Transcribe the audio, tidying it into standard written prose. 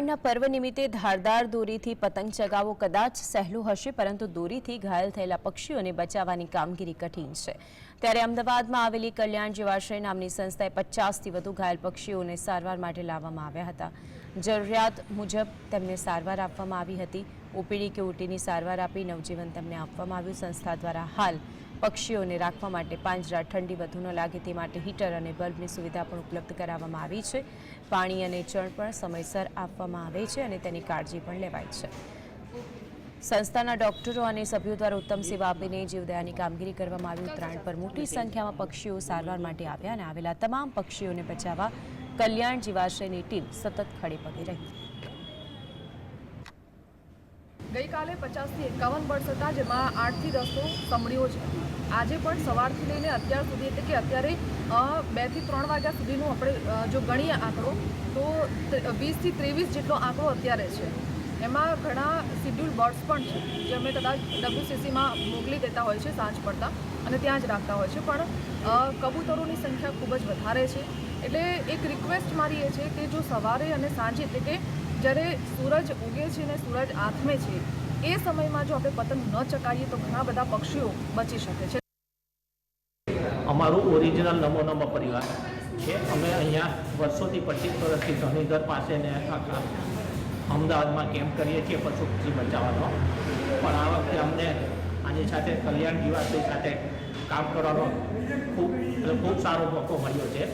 ઉત્તરાયણના પર્વ નિમિત્તે ધારદાર દોરીથી પતંગ ચગાવવો કદાચ સહેલું હશે, પરંતુ દોરીથી ઘાયલ થયેલા પક્ષીઓને બચાવવાની કામગીરી કઠિન છે। ત્યારે અમદાવાદમાં આવેલી કલ્યાણ જીવાશ્રય નામની સંસ્થાએ 50થી વધુ ઘાયલ પક્ષીઓને સારવાર માટે લાવવામાં આવ્યા હતા। જરૂરિયાત મુજબ તેમને સારવાર આપવામાં આવી હતી। ઓપીડી કે ઓટીની સારવાર આપી નવજીવન તેમને આપવામાં આવ્યું। સંસ્થા દ્વારા હાલ પક્ષીઓને રાખવા માટે પાંજરા, ઠંડી વધુ ન લાગે તે માટે હીટર અને બલ્બની સુવિધા પણ ઉપલબ્ધ કરાવવામાં આવી છે। પાણી અને ચણ પણ સમયસર આપવામાં આવે છે અને તેની કાળજી પણ લેવાય છે। સંસ્થાના ડોક્ટરો અને સભ્યો દ્વારા ઉત્તમ સેવા આપીને જીવદયાની કામગીરી કરવામાં આવી। ઉત્તરાયણ પર મોટી સંખ્યામાં પક્ષીઓ સારવાર માટે આવ્યા અને આવેલા તમામ પક્ષીઓને બચાવવા કલ્યાણ જીવાશ્રયની ટીમ સતત ખડે પગે રહી। ગઈકાલે 50થી 51 બર્ડ્સ હતા, જેમાં 8થી 10 સમડીઓ છે। આજે પણ સવારથી લઈને અત્યાર સુધી, એટલે કે અત્યારે 2 થી 3 વાગ્યા સુધીનું આપણે જો ગણીએ આંકડો, તો 20થી 23 જેટલો આંકડો અત્યારે છે। એમાં ઘણા શિડ્યુલ બર્ડ્સ પણ છે, જે અમે કદાચ WCCમાં મોકલી દેતા હોય છે સાંજ પડતા અને ત્યાં જ રાખતા હોય છે, પણ કબૂતરોની સંખ્યા ખૂબ જ વધારે છે। એટલે એક રિક્વેસ્ટ મારી એ છે કે જો સવારે અને સાંજે, એટલે કે જ્યારે સૂરજ ઉગે છે અને સૂરજ આથમે છે, એ સમયમાં જો આપણે પતંગ ન ચકાવીએ તો ઘણા બધા પક્ષીઓ બચી શકે છે। અમારું ઓરિજિનલ નમો નમઃ પરિવાર છે। અમે અહીંયા વર્ષોથી 25 વર્ષથી ધણીધર પાસે ને અમદાવાદમાં કેમ્પ કરીએ છીએ પશુ પક્ષી બચાવવાનો। પણ આ વખતે અમને આની સાથે કલ્યાણ જીવાશ્રય સાથે કામ કરવાનો ખૂબ સારો મોકો મળ્યો છે।